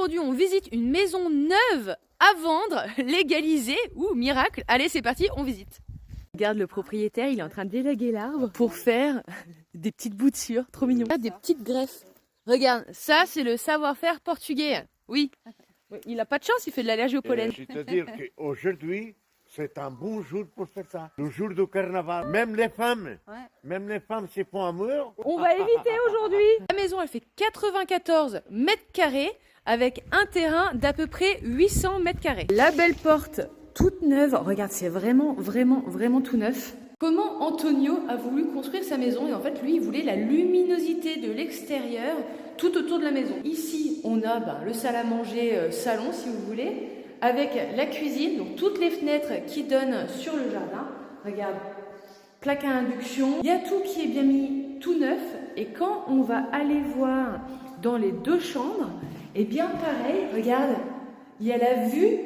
Aujourd'hui, on visite une maison neuve à vendre, légalisée ou miracle. Allez, c'est parti, on visite. Regarde le propriétaire, il est en train d'élaguer l'arbre pour faire des petites boutures, trop mignon. Des petites greffes. Regarde, ça c'est le savoir-faire portugais. Oui. Il a pas de chance, il fait de l'allergie au pollen. C'est-à-dire qu'aujourd'hui, c'est un bon jour pour faire ça. Le jour du carnaval. Même les femmes se font amour. On va éviter aujourd'hui. La maison, elle fait 94 mètres carrés avec un terrain d'à peu près 800 mètres carrés. La belle porte toute neuve. Regarde, c'est vraiment tout neuf. Comment Antonio a voulu construire sa maison? Et en fait, lui, il voulait la luminosité de l'extérieur tout autour de la maison. Ici, on a le salle à manger, salon, si vous voulez, avec la cuisine, donc toutes les fenêtres qui donnent sur le jardin. Regarde, plaque à induction. Il y a tout qui est bien mis tout neuf. Et quand on va aller voir dans les deux chambres, et bien pareil, regarde, il y a la vue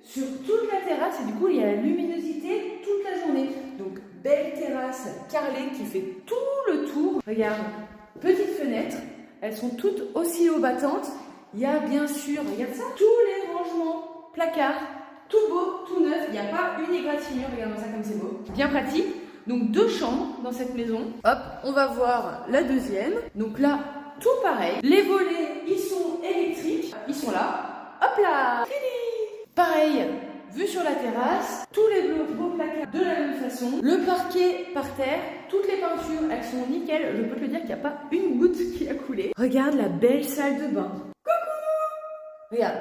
sur toute la terrasse et du coup, il y a la luminosité toute la journée. Donc, belle terrasse carrelée qui fait tout le tour. Regarde, petites fenêtres, elles sont toutes oscillo-battantes. Il y a bien sûr, regarde ça, tous les rangements, placards, tout beau, tout neuf. Il n'y a pas une égratignure, regarde ça comme c'est beau. Bien pratique. Donc deux chambres dans cette maison. Hop, on va voir la deuxième. Donc là, tout pareil. Les volets, ils sont électriques. Ils sont là. Hop là. Pareil. Vue sur la terrasse, tous les beaux placards de la même façon, le parquet par terre, toutes les peintures, elles sont nickel. Je peux te le dire qu'il n'y a pas une goutte qui a coulé. Regarde la belle salle de bain. Coucou! Regarde.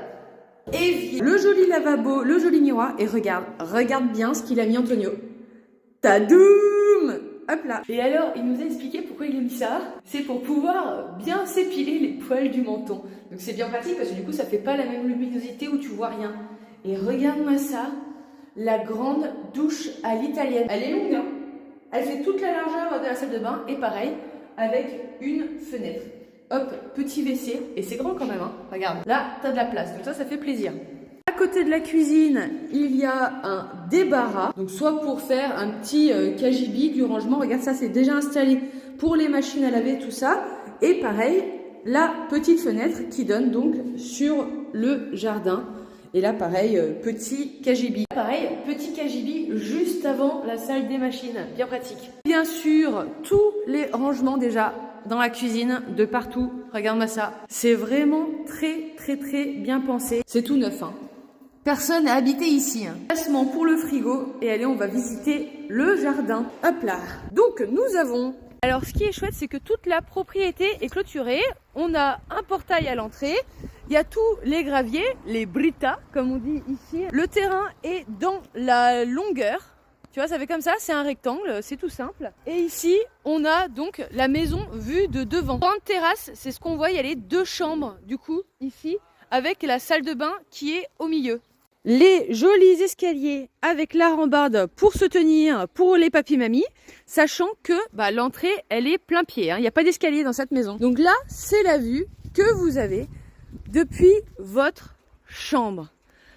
Évier, le joli lavabo, le joli miroir. Et regarde bien ce qu'il a mis Antonio. Tadoum! Hop là. Et alors, il nous a expliqué pourquoi il a mis ça. C'est pour pouvoir bien s'épiler les poils du menton. Donc c'est bien pratique parce que du coup, ça fait pas la même luminosité où tu vois rien. Et regarde-moi ça, la grande douche à l'italienne. Elle est longue, hein. Elle fait toute la largeur de la salle de bain et pareil, avec une fenêtre. Hop, petit WC, et c'est grand quand même, hein. Regarde, là, t'as de la place, donc ça fait plaisir. À côté de la cuisine, il y a un débarras, donc soit pour faire un petit cagibi du rangement. Regarde ça, c'est déjà installé pour les machines à laver, tout ça. Et pareil, la petite fenêtre qui donne donc sur le jardin. Et là, pareil, petit cagibi. Pareil, petit cagibi juste avant la salle des machines. Bien pratique. Bien sûr, tous les rangements déjà dans la cuisine, de partout. Regarde-moi ça. C'est vraiment très bien pensé. C'est tout neuf, hein. Personne n'a habité ici, hein. Placement pour le frigo. Et allez, on va visiter le jardin. Hop là. Donc, nous avons... Alors, ce qui est chouette, c'est que toute la propriété est clôturée. On a un portail à l'entrée. Il y a tous les graviers, les britas, comme on dit ici. Le terrain est dans la longueur. Tu vois, ça fait comme ça, c'est un rectangle, c'est tout simple. Et ici, on a donc la maison vue de devant. Grande terrasse, c'est ce qu'on voit, il y a les deux chambres, du coup, ici, avec la salle de bain qui est au milieu. Les jolis escaliers avec la rambarde pour se tenir pour les papis-mamies, sachant que l'entrée, elle est plein pied, hein. Il n'y a pas d'escalier dans cette maison. Donc là, c'est la vue que vous avez depuis votre chambre.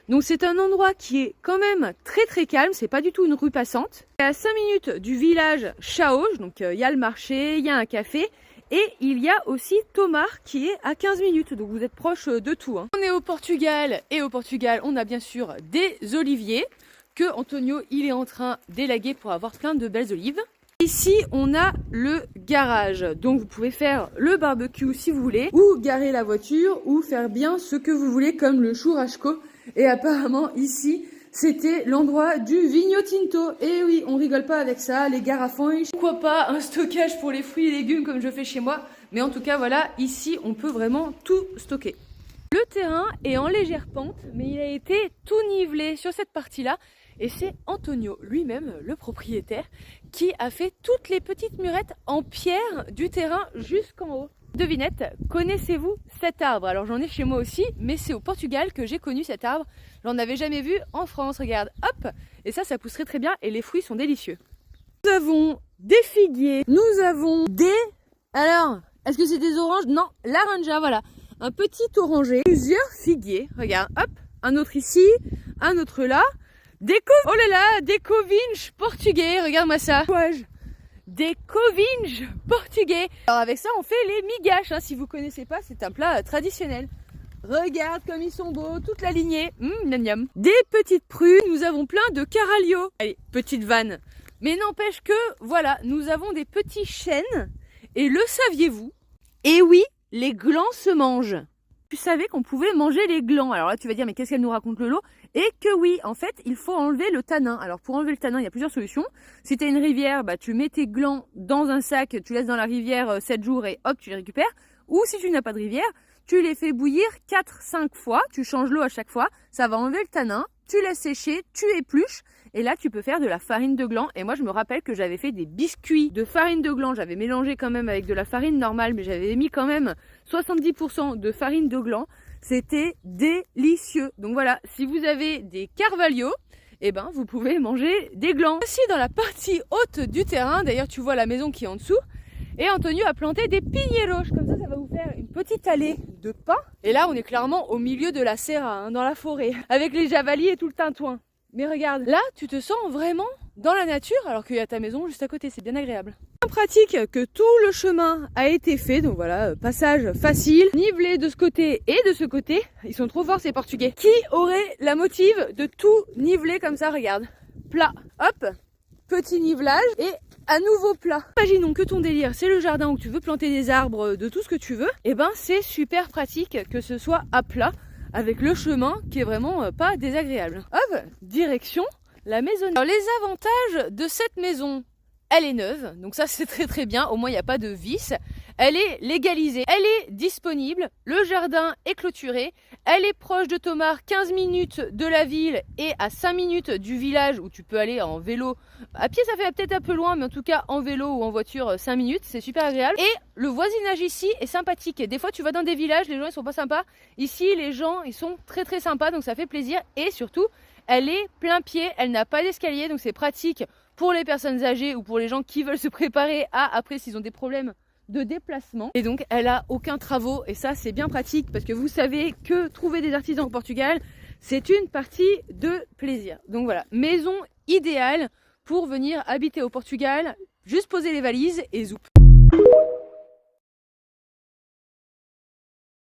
Donc c'est un endroit qui est quand même très calme, c'est pas du tout une rue passante. C'est à 5 minutes du village Chaos, donc il y a le marché, il y a un café. Et il y a aussi Tomar qui est à 15 minutes, donc vous êtes proche de tout, hein. On est au Portugal, et au Portugal, on a bien sûr des oliviers que Antonio, il est en train d'élaguer pour avoir plein de belles olives. Ici, on a le garage, donc vous pouvez faire le barbecue si vous voulez, ou garer la voiture, ou faire bien ce que vous voulez, comme le churrasco. Et apparemment, ici, c'était l'endroit du Vinho Tinto. Et oui, on rigole pas avec ça, les garafons. Pourquoi pas un stockage pour les fruits et légumes comme je fais chez moi. Mais en tout cas, voilà, ici, on peut vraiment tout stocker. Le terrain est en légère pente, mais il a été tout nivelé sur cette partie-là. Et c'est Antonio lui-même, le propriétaire, qui a fait toutes les petites murettes en pierre du terrain jusqu'en haut. Devinette, connaissez-vous cet arbre? Alors j'en ai chez moi aussi, mais c'est au Portugal que j'ai connu cet arbre. J'en avais jamais vu en France, regarde, hop. Et ça pousserait très bien et les fruits sont délicieux. Nous avons des figuiers, nous avons des... Alors, est-ce que c'est des oranges? Non, laranja, voilà. Un petit oranger, plusieurs figuiers, regarde, hop. Un autre ici, un autre là. Oh là là, des covinges portugais, regarde-moi ça. Des covinges portugais. Alors avec ça, on fait les migaches, hein. Si vous connaissez pas, c'est un plat traditionnel. Regarde comme ils sont beaux, toute la lignée. Miam miam. Des petites prunes, nous avons plein de caralio. Allez, petite vanne. Mais n'empêche que, voilà, nous avons des petits chênes. Et le saviez-vous? Et oui, les glands se mangent. Tu savais qu'on pouvait manger les glands. Alors là, tu vas dire, mais qu'est-ce qu'elle nous raconte Lolo? Et que oui, en fait, il faut enlever le tanin. Alors pour enlever le tanin, il y a plusieurs solutions. Si tu as une rivière, bah, tu mets tes glands dans un sac, tu laisses dans la rivière 7 jours et hop, tu les récupères. Ou si tu n'as pas de rivière, tu les fais bouillir 4-5 fois, tu changes l'eau à chaque fois, ça va enlever le tanin, tu laisses sécher, tu épluches, et là tu peux faire de la farine de gland. Et moi je me rappelle que j'avais fait des biscuits de farine de gland, j'avais mélangé quand même avec de la farine normale, mais j'avais mis quand même 70% de farine de gland, c'était délicieux. Donc voilà, si vous avez des carvalho, eh ben vous pouvez manger des glands. Ici dans la partie haute du terrain, d'ailleurs tu vois la maison qui est en dessous, et Antonio a planté des piñeros, comme ça va vous faire une petite allée de pins. Et là on est clairement au milieu de la serra, hein, dans la forêt, avec les javalis et tout le tintouin. Mais regarde, là tu te sens vraiment dans la nature alors qu'il y a ta maison juste à côté, c'est bien agréable. C'est pratique que tout le chemin a été fait, donc voilà, passage facile, nivelé de ce côté et de ce côté. Ils sont trop forts ces Portugais. Qui aurait la motive de tout niveler comme ça, regarde. Plat, hop, petit nivelage et à nouveau plat. Imaginons que ton délire c'est le jardin où tu veux planter des arbres de tout ce que tu veux, et ben c'est super pratique que ce soit à plat avec le chemin qui est vraiment pas désagréable. Hop, direction la maison. Alors les avantages de cette maison, elle est neuve, donc ça c'est très très bien, au moins il n'y a pas de vis. Elle est légalisée, elle est disponible, le jardin est clôturé, elle est proche de Tomar, 15 minutes de la ville et à 5 minutes du village où tu peux aller en vélo. À pied ça fait peut-être un peu loin, mais en tout cas en vélo ou en voiture 5 minutes, c'est super agréable. Et le voisinage ici est sympathique. Des fois tu vas dans des villages, les gens ils sont pas sympas. Ici les gens ils sont très très sympas, donc ça fait plaisir. Et surtout, elle est plein pied, elle n'a pas d'escalier, donc c'est pratique pour les personnes âgées ou pour les gens qui veulent se préparer à, après s'ils ont des problèmes de déplacement. Et donc elle a aucun travaux, et ça c'est bien pratique parce que vous savez que trouver des artisans au Portugal c'est une partie de plaisir. Donc voilà, maison idéale pour venir habiter au Portugal, juste poser les valises et zoup.